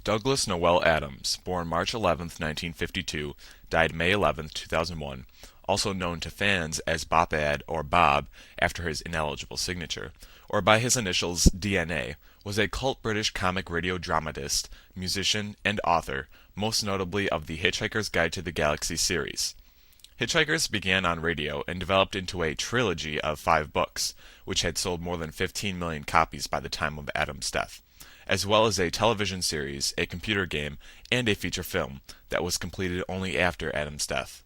Douglas Noel Adams, born March 11, 1952, died May 11, 2001, also known to fans as Bopad or Bob after his ineligible signature, or by his initials DNA, was a cult British comic radio dramatist, musician, and author, most notably of the Hitchhiker's Guide to the Galaxy series. Hitchhikers began on radio and developed into a trilogy of 5 books, which had sold more than 15 million copies by the time of Adams' death, as well as a television series, a computer game, and a feature film that was completed only after Adams' death.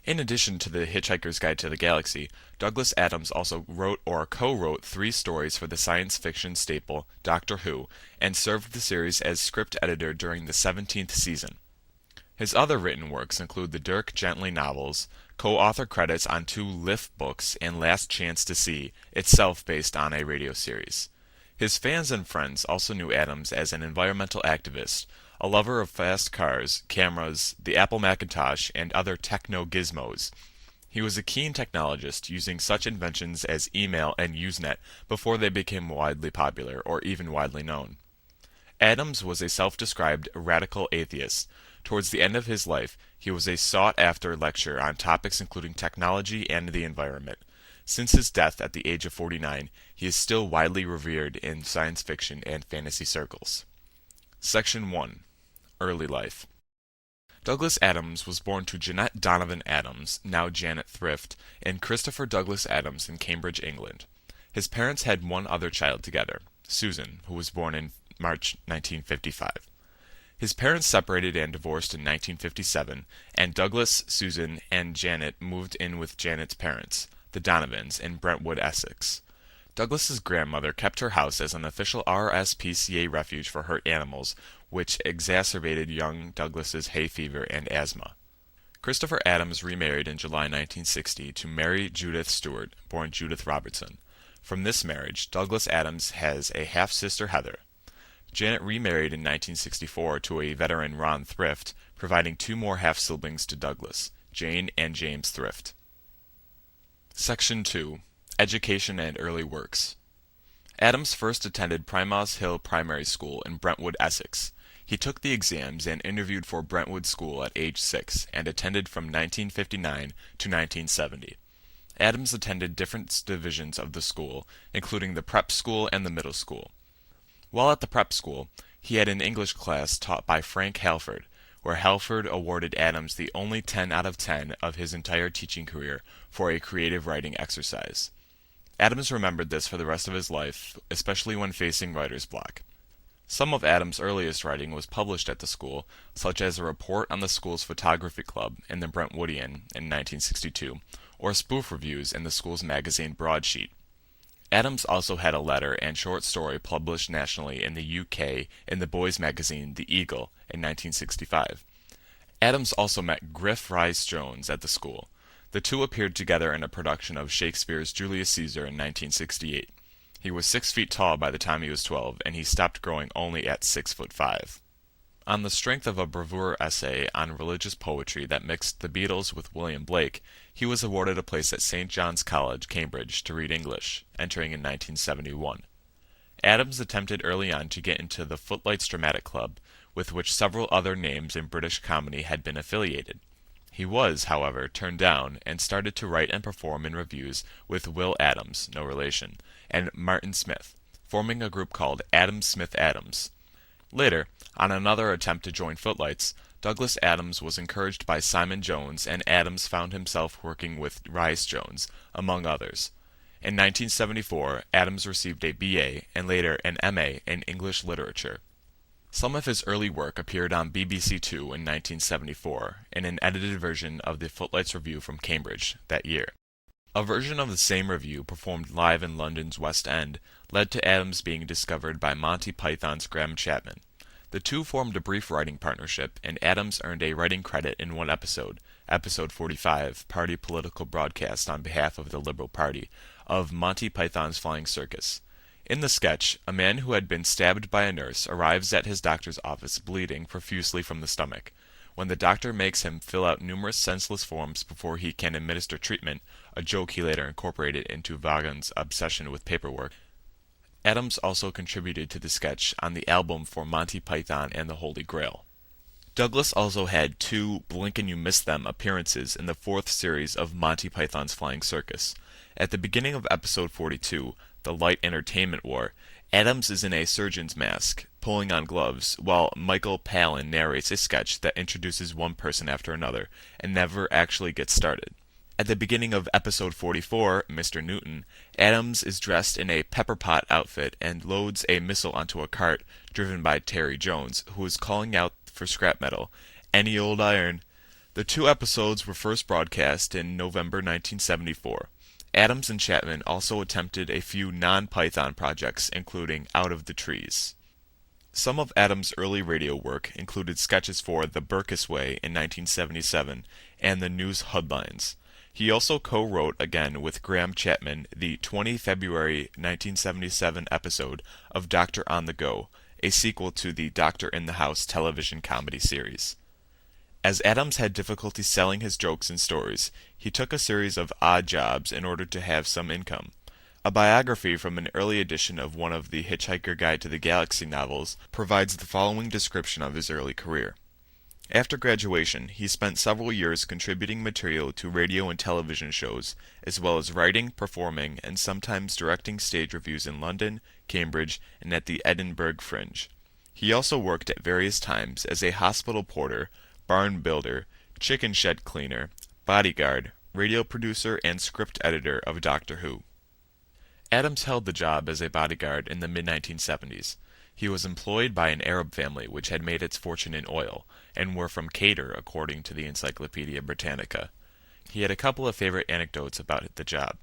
In addition to the Hitchhiker's Guide to the Galaxy, Douglas Adams also wrote or co-wrote 3 stories for the science fiction staple Doctor Who, and served the series as script editor during the 17th season. His other written works include the Dirk Gently novels, co-author credits on 2 Liff books, and Last Chance to See, itself based on a radio series. His fans and friends also knew Adams as an environmental activist, a lover of fast cars, cameras, the Apple Macintosh, and other techno-gizmos. He was a keen technologist, using such inventions as email and Usenet before they became widely popular or even widely known. Adams was a self-described radical atheist. Towards the end of his life, he was a sought-after lecturer on topics including technology and the environment. Since his death at the age of 49, he is still widely revered in science fiction and fantasy circles. Section 1. Early life. Douglas Adams was born to Jeanette Donovan Adams, now Janet Thrift, and Christopher Douglas Adams in Cambridge, England. His parents had one other child together, Susan, who was born in March 1955. His parents separated and divorced in 1957, and Douglas, Susan, and Janet moved in with Janet's parents, the Donovans, in Brentwood, Essex. Douglas's grandmother kept her house as an official RSPCA refuge for hurt animals, which exacerbated young Douglas's hay fever and asthma. Christopher Adams remarried in July 1960 to Mary Judith Stewart, born Judith Robertson. From this marriage, Douglas Adams has a half-sister, Heather. Janet remarried in 1964 to a veteran, Ron Thrift, providing 2 more half-siblings to Douglas, Jane and James Thrift. Section 2. Education and Early Works. Adams first attended Primrose Hill Primary School in Brentwood, Essex. He took the exams and interviewed for Brentwood School at age 6 and attended from 1959 to 1970. Adams attended different divisions of the school, including the prep school and the middle school. While at the prep school, he had an English class taught by Frank Halford, where Halford awarded Adams the only 10 out of 10 of his entire teaching career for a creative writing exercise. Adams remembered this for the rest of his life, especially when facing writer's block. Some of Adams' earliest writing was published at the school, such as a report on the school's photography club in the Brentwoodian in 1962, or spoof reviews in the school's magazine Broadsheet. Adams also had a letter and short story published nationally in the UK in the boys' magazine The Eagle in 1965. Adams also met Griff Rhys-Jones at the school. The two appeared together in a production of Shakespeare's Julius Caesar in 1968. He was 6 feet tall by the time he was 12, and he stopped growing only at 6'5". On the strength of a bravura essay on religious poetry that mixed the Beatles with William Blake, he was awarded a place at St. John's College, Cambridge, to read English, entering in 1971. Adams attempted early on to get into the Footlights Dramatic Club, with which several other names in British comedy had been affiliated. He was, however, turned down and started to write and perform in revues with Will Adams, no relation, and Martin Smith, forming a group called Adams Smith Adams. Later, on another attempt to join Footlights, Douglas Adams was encouraged by Simon Jones, and Adams found himself working with Rhys-Jones, among others. In 1974, Adams received a B.A. and later an M.A. in English Literature. Some of his early work appeared on BBC Two in 1974, in an edited version of the Footlights Revue from Cambridge that year. A version of the same revue, performed live in London's West End, led to Adams being discovered by Monty Python's Graham Chapman. The two formed a brief writing partnership, and Adams earned a writing credit in one episode, episode 45, Party Political Broadcast on behalf of the Liberal Party, of Monty Python's Flying Circus. In the sketch, a man who had been stabbed by a nurse arrives at his doctor's office bleeding profusely from the stomach. When the doctor makes him fill out numerous senseless forms before he can administer treatment, a joke he later incorporated into Vaughan's obsession with paperwork, Adams also contributed to the sketch on the album for Monty Python and the Holy Grail. Douglas also had two Blink and You Miss Them appearances in the fourth series of Monty Python's Flying Circus. At the beginning of episode 42, The Light Entertainment War, Adams is in a surgeon's mask, pulling on gloves, while Michael Palin narrates a sketch that introduces one person after another, and never actually gets started. At the beginning of episode 44, Mr. Newton, Adams is dressed in a pepper pot outfit and loads a missile onto a cart driven by Terry Jones, who is calling out for scrap metal, any old iron. The two episodes were first broadcast in November 1974. Adams and Chapman also attempted a few non-Python projects, including Out of the Trees. Some of Adams' early radio work included sketches for The Burkus Way in 1977 and The News Headlines. He also co-wrote again with Graham Chapman the 20 February 1977 episode of Doctor on the Go, a sequel to the Doctor in the House television comedy series. As Adams had difficulty selling his jokes and stories, he took a series of odd jobs in order to have some income. A biography from an early edition of one of the Hitchhiker Guide to the Galaxy novels provides the following description of his early career. After graduation, he spent several years contributing material to radio and television shows, as well as writing, performing, and sometimes directing stage reviews in London, Cambridge, and at the Edinburgh Fringe. He also worked at various times as a hospital porter, barn builder, chicken shed cleaner, bodyguard, radio producer, and script editor of Doctor Who. Adams held the job as a bodyguard in the mid-1970s. He was employed by an Arab family which had made its fortune in oil, and were from Cater, according to the Encyclopedia Britannica. He had a couple of favorite anecdotes about the job.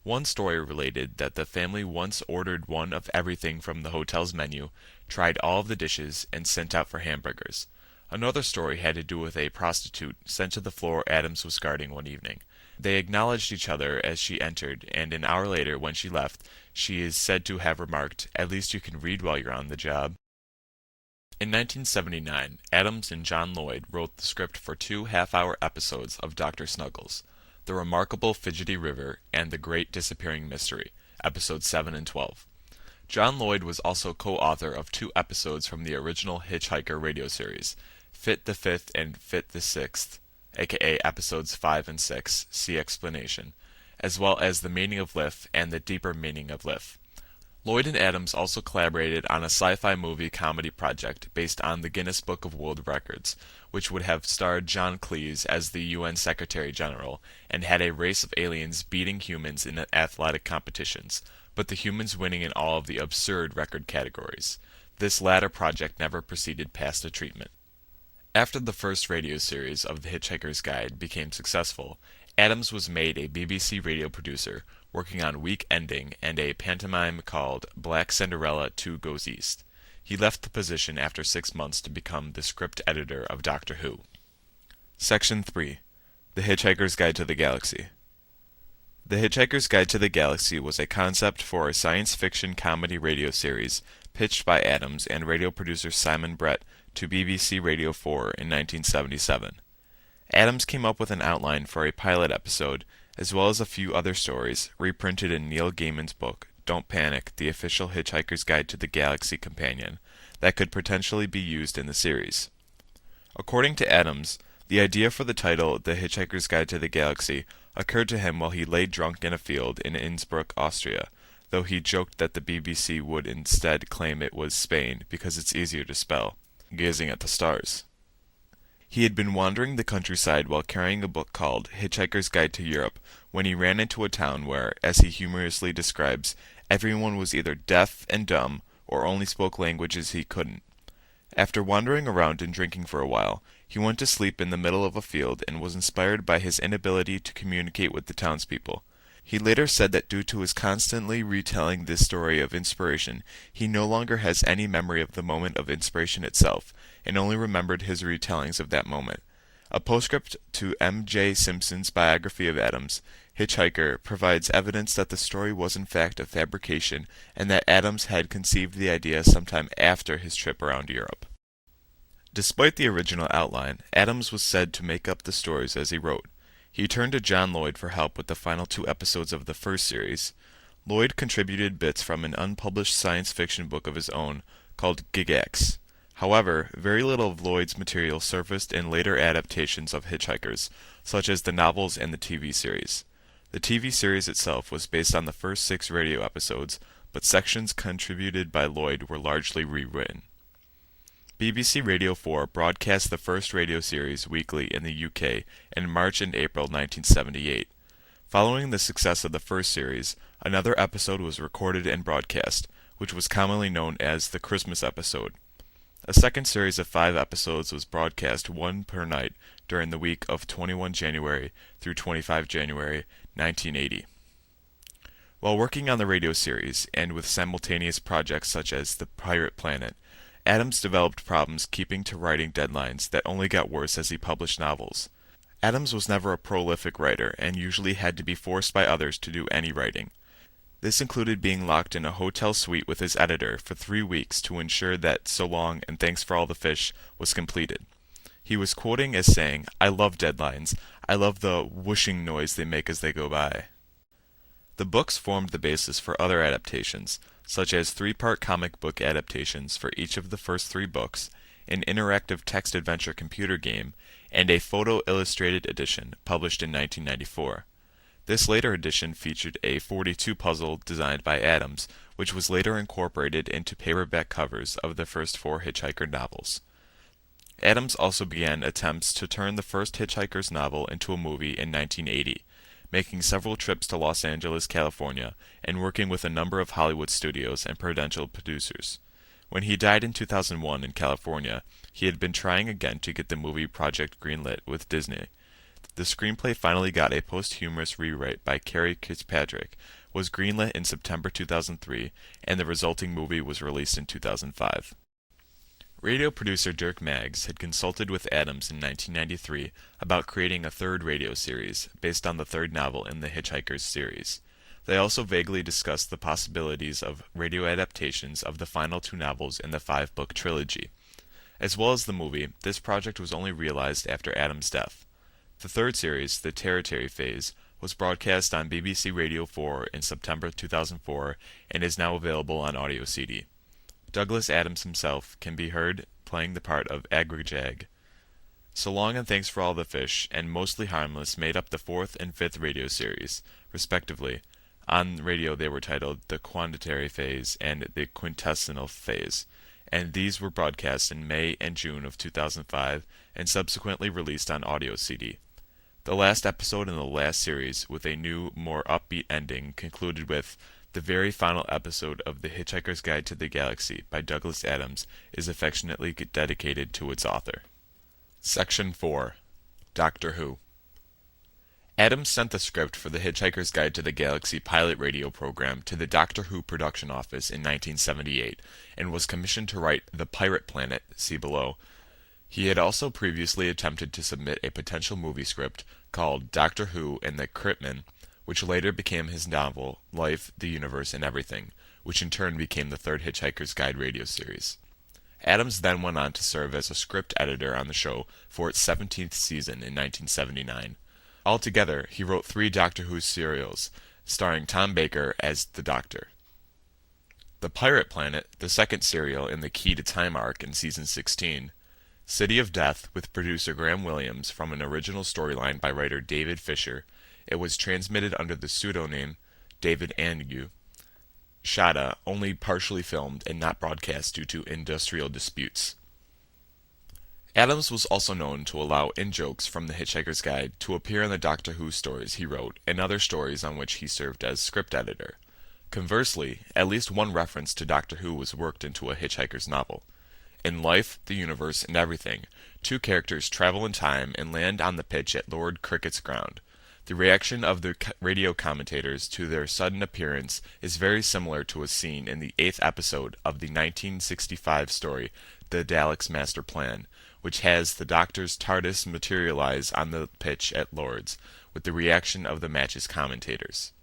One story related that the family once ordered one of everything from the hotel's menu, tried all of the dishes, and sent out for hamburgers. Another story had to do with a prostitute sent to the floor Adams was guarding one evening. They acknowledged each other as she entered, and an hour later, when she left, she is said to have remarked, "At least you can read while you're on the job." In 1979, Adams and John Lloyd wrote the script for two half-hour episodes of Dr. Snuggles, The Remarkable Fidgety River and The Great Disappearing Mystery, episodes 7 and 12. John Lloyd was also co-author of two episodes from the original Hitchhiker radio series, Fit the Fifth and Fit the Sixth, aka episodes 5 and 6, see explanation, as well as The Meaning of Life and The Deeper Meaning of Life. Lloyd and Adams also collaborated on a sci-fi movie comedy project based on the Guinness Book of World Records, which would have starred John Cleese as the UN Secretary General and had a race of aliens beating humans in athletic competitions, but the humans winning in all of the absurd record categories. This latter project never proceeded past a treatment. After the first radio series of The Hitchhiker's Guide became successful, Adams was made a BBC radio producer, working on Week Ending and a pantomime called Black Cinderella 2 Goes East. He left the position after 6 months to become the script editor of Doctor Who. Section 3. The Hitchhiker's Guide to the Galaxy. The Hitchhiker's Guide to the Galaxy was a concept for a science fiction comedy radio series pitched by Adams and radio producer Simon Brett to BBC Radio 4 in 1977. Adams came up with an outline for a pilot episode, as well as a few other stories, reprinted in Neil Gaiman's book, Don't Panic, the official Hitchhiker's Guide to the Galaxy companion, that could potentially be used in the series. According to Adams, the idea for the title, The Hitchhiker's Guide to the Galaxy, occurred to him while he lay drunk in a field in Innsbruck, Austria, though he joked that the BBC would instead claim it was Spain because it's easier to spell, gazing at the stars. He had been wandering the countryside while carrying a book called Hitchhiker's Guide to Europe when he ran into a town where, as he humorously describes, everyone was either deaf and dumb or only spoke languages he couldn't. After wandering around and drinking for a while, he went to sleep in the middle of a field and was inspired by his inability to communicate with the townspeople. He later said that due to his constantly retelling this story of inspiration, he no longer has any memory of the moment of inspiration itself, and only remembered his retellings of that moment. A postscript to M.J. Simpson's biography of Adams, Hitchhiker, provides evidence that the story was in fact a fabrication and that Adams had conceived the idea sometime after his trip around Europe. Despite the original outline, Adams was said to make up the stories as he wrote. He turned to John Lloyd for help with the final 2 episodes of the first series. Lloyd contributed bits from an unpublished science fiction book of his own called Gigax. However, very little of Lloyd's material surfaced in later adaptations of Hitchhikers, such as the novels and the TV series. The TV series itself was based on the first 6 radio episodes, but sections contributed by Lloyd were largely rewritten. BBC Radio 4 broadcast the first radio series weekly in the UK in March and April 1978. Following the success of the first series, another episode was recorded and broadcast, which was commonly known as the Christmas episode. A second series of 5 episodes was broadcast one per night during the week of 21 January through 25 January 1980. While working on the radio series, and with simultaneous projects such as The Pirate Planet, Adams developed problems keeping to writing deadlines that only got worse as he published novels. Adams was never a prolific writer and usually had to be forced by others to do any writing. This included being locked in a hotel suite with his editor for 3 weeks to ensure that So Long and Thanks for All the Fish was completed. He was quoting as saying, "I love deadlines. I love the whooshing noise they make as they go by." The books formed the basis for other adaptations, such as 3-part comic book adaptations for each of the first 3 books, an interactive text-adventure computer game, and a photo-illustrated edition published in 1994. This later edition featured a 42 puzzle designed by Adams, which was later incorporated into paperback covers of the first 4 Hitchhiker novels. Adams also began attempts to turn the first Hitchhiker's novel into a movie in 1980, making several trips to Los Angeles, California, and working with a number of Hollywood studios and potential producers. When he died in 2001 in California, he had been trying again to get the movie project greenlit with Disney. The screenplay finally got a posthumous rewrite by Carrie Kirkpatrick, was greenlit in September 2003, and the resulting movie was released in 2005. Radio producer Dirk Maggs had consulted with Adams in 1993 about creating a 3rd radio series based on the 3rd novel in the Hitchhikers series. They also vaguely discussed the possibilities of radio adaptations of the final 2 novels in the 5-book trilogy. As well as the movie, this project was only realized after Adams' death. The 3rd series, The Territory Phase, was broadcast on BBC Radio 4 in September 2004 and is now available on audio CD. Douglas Adams himself can be heard playing the part of Agrajag. So Long and Thanks for All the Fish and Mostly Harmless made up the 4th and 5th radio series, respectively. On radio they were titled The Quaternary Phase and The Quintessential Phase, and these were broadcast in May and June of 2005 and subsequently released on audio CD. The last episode in the last series, with a new, more upbeat ending, concluded with "The very final episode of The Hitchhiker's Guide to the Galaxy" by Douglas Adams is affectionately dedicated to its author. Section 4. Doctor Who. Adams sent the script for The Hitchhiker's Guide to the Galaxy pilot radio program to the Doctor Who production office in 1978, and was commissioned to write The Pirate Planet, see below. He had also previously attempted to submit a potential movie script called Doctor Who and the Cryptmen, which later became his novel Life, the Universe, and Everything, which in turn became the 3rd Hitchhiker's Guide radio series. Adams then went on to serve as a script editor on the show for its 17th season in 1979. Altogether, he wrote 3 Doctor Who serials, starring Tom Baker as the Doctor. The Pirate Planet, the 2nd serial in the Key to Time arc in season 16, City of Death with producer Graham Williams from an original storyline by writer David Fisher. It was transmitted under the pseudonym David Angue. Shada, only partially filmed and not broadcast due to industrial disputes. Adams was also known to allow in-jokes from The Hitchhiker's Guide to appear in the Doctor Who stories he wrote and other stories on which he served as script editor. Conversely, at least one reference to Doctor Who was worked into a Hitchhiker's novel. In Life, the Universe, and Everything, 2 characters travel in time and land on the pitch at Lord Cricket's ground. The reaction of the radio commentators to their sudden appearance is very similar to a scene in the 8th episode of the 1965 story The Daleks' Master Plan, which has the Doctor's TARDIS materialize on the pitch at Lord's, with the reaction of the match's commentators.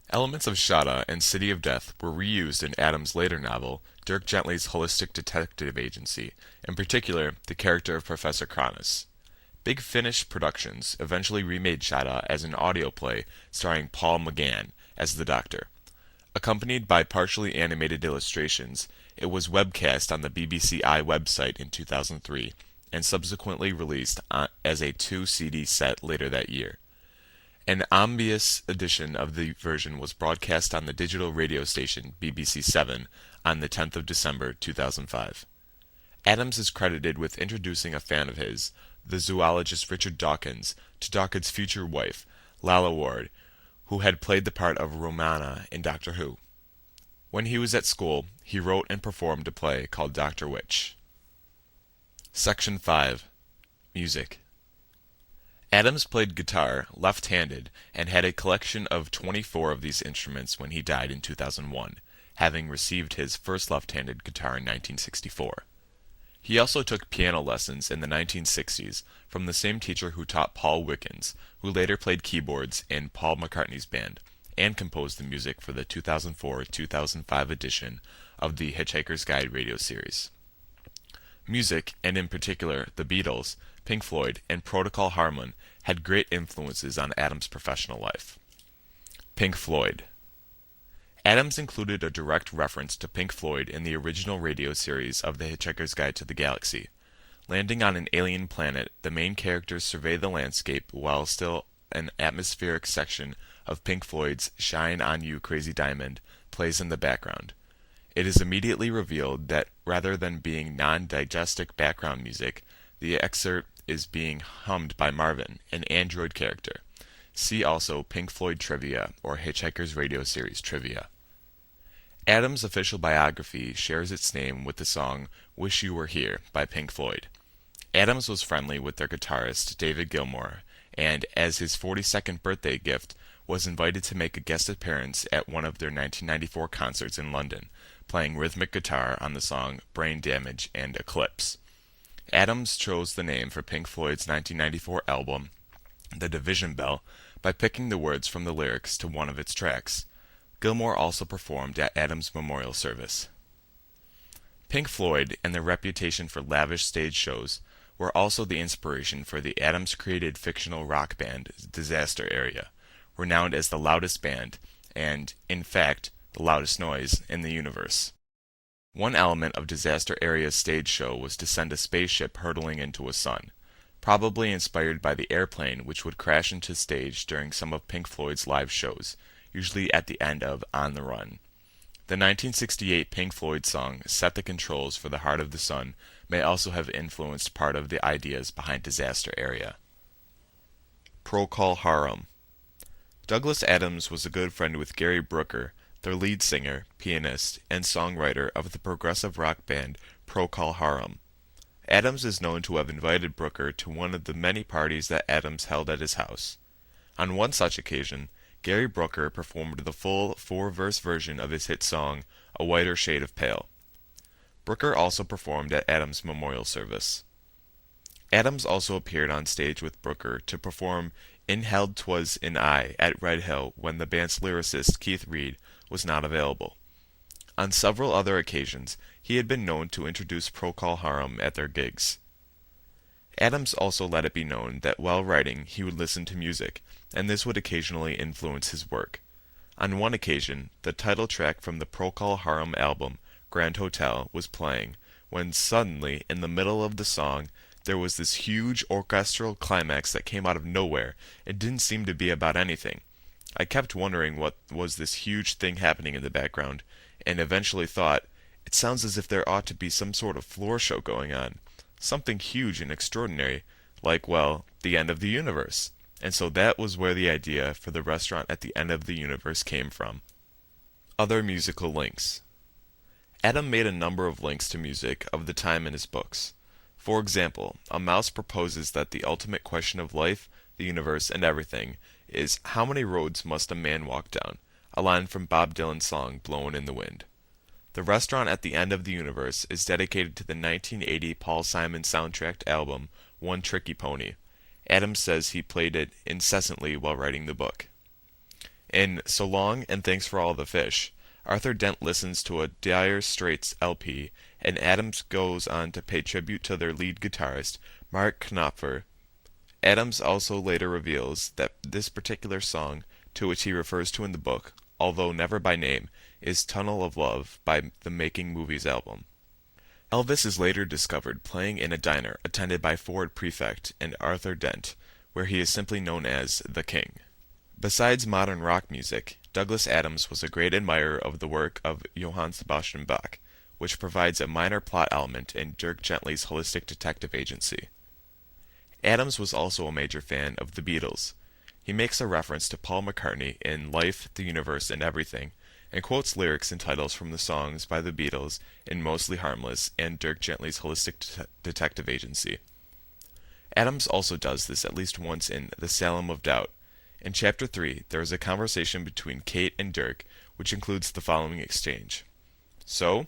Elements of Shada and City of Death were reused in Adams' later novel, Dirk Gently's Holistic Detective Agency, in particular the character of Professor Cronus. Big Finish Productions eventually remade Shada as an audio play starring Paul McGann, as the Doctor. Accompanied by partially animated illustrations, it was webcast on the BBC I website in 2003 and subsequently released as a 2 CD set later that year. An omnibus edition of the version was broadcast on the digital radio station BBC 7 on the 10th of December 2005. Adams is credited with introducing a fan of his, the zoologist Richard Dawkins, to Dawkins' future wife, Lalla Ward, who had played the part of Romana in Doctor Who. When he was at school, he wrote and performed a play called Dr. Witch. Section 5. Music. Adams played guitar left-handed and had a collection of 24 of these instruments when he died in 2001, having received his first left-handed guitar in 1964. He also took piano lessons in the 1960s from the same teacher who taught Paul Wickens, who later played keyboards in Paul McCartney's band, and composed the music for the 2004-2005 edition of the Hitchhiker's Guide radio series. Music, and in particular the Beatles, Pink Floyd, and Procol Harum, had great influences on Adams' professional life. Pink Floyd. Adams included a direct reference to Pink Floyd in the original radio series of The Hitchhiker's Guide to the Galaxy. Landing on an alien planet, the main characters survey the landscape while still an atmospheric section of Pink Floyd's Shine On You Crazy Diamond plays in the background. It is immediately revealed that rather than being non-diegetic background music, the excerpt is being hummed by Marvin, an android character. See also Pink Floyd Trivia or Hitchhiker's Radio Series Trivia. Adams' official biography shares its name with the song Wish You Were Here by Pink Floyd. Adams was friendly with their guitarist David Gilmour, and as his 42nd birthday gift, was invited to make a guest appearance at one of their 1994 concerts in London, playing rhythmic guitar on the song Brain Damage and Eclipse. Adams chose the name for Pink Floyd's 1994 album, The Division Bell, by picking the words from the lyrics to one of its tracks. Gilmour also performed at Adams' memorial service. Pink Floyd and their reputation for lavish stage shows were also the inspiration for the Adams-created fictional rock band Disaster Area, renowned as the loudest band, and, in fact, the loudest noise in the universe. One element of Disaster Area's stage show was to send a spaceship hurtling into a sun, probably inspired by the airplane which would crash into stage during some of Pink Floyd's live shows, usually at the end of On the Run. The 1968 Pink Floyd song Set the Controls for the Heart of the Sun may also have influenced part of the ideas behind Disaster Area. Procol Harum. Douglas Adams was a good friend with Gary Brooker, their lead singer, pianist, and songwriter of the progressive rock band Procol Harum. Adams is known to have invited Brooker to one of the many parties that Adams held at his house. On one such occasion, Gary Brooker performed the full 4-verse version of his hit song, A Whiter Shade of Pale. Brooker also performed at Adams' memorial service. Adams also appeared on stage with Brooker to perform In Held 'Twas in I at Red Hill when the band's lyricist Keith Reed was not available. On several other occasions, he had been known to introduce Procol Harum at their gigs. Adams also let it be known that while writing he would listen to music, and this would occasionally influence his work. On one occasion, the title track from the Procol Harum album, Grand Hotel, was playing, when suddenly, in the middle of the song, there was this huge orchestral climax that came out of nowhere and didn't seem to be about anything. I kept wondering what was this huge thing happening in the background, and eventually thought, it sounds as if there ought to be some sort of floor show going on. Something huge and extraordinary, like, well, the end of the universe. And so that was where the idea for the restaurant at the end of the universe came from. Other musical links. Adam made a number of links to music of the time in his books. For example, a mouse proposes that the ultimate question of life, the universe, and everything is, how many roads must a man walk down? A line from Bob Dylan's song Blowin' in the Wind. The restaurant at the end of the universe is dedicated to the 1980 Paul Simon soundtrack album One Tricky Pony. Adams says he played it incessantly while writing the book. In So Long and Thanks for All the Fish, Arthur Dent listens to a Dire Straits LP, and Adams goes on to pay tribute to their lead guitarist, Mark Knopfler. Adams also later reveals that this particular song, to which he refers to in the book, although never by name, is Tunnel of Love by the Making Movies album. Elvis is later discovered playing in a diner attended by Ford Prefect and Arthur Dent, where he is simply known as the King. Besides modern rock music, Douglas Adams was a great admirer of the work of Johann Sebastian Bach, which provides a minor plot element in Dirk Gently's holistic detective agency. Adams was also a major fan of the Beatles. He makes a reference to Paul McCartney in Life, the Universe, and Everything, and quotes lyrics and titles from the songs by the Beatles in Mostly Harmless and Dirk Gently's holistic detective agency. Adams also does this at least once in The Salem of Doubt. In Chapter 3, there is a conversation between Kate and Dirk, which includes the following exchange. "So?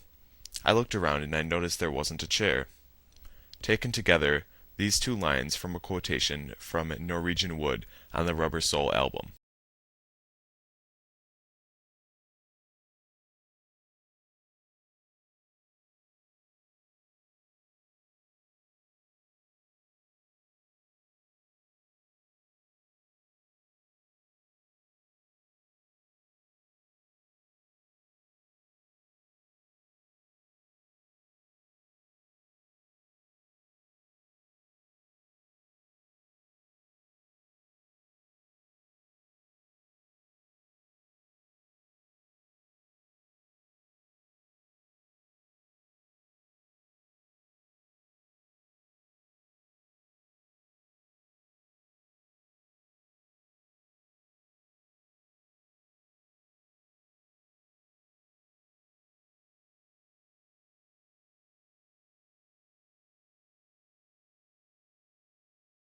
I looked around and I noticed there wasn't a chair." Taken together, these two lines form a quotation from Norwegian Wood on the Rubber Soul album.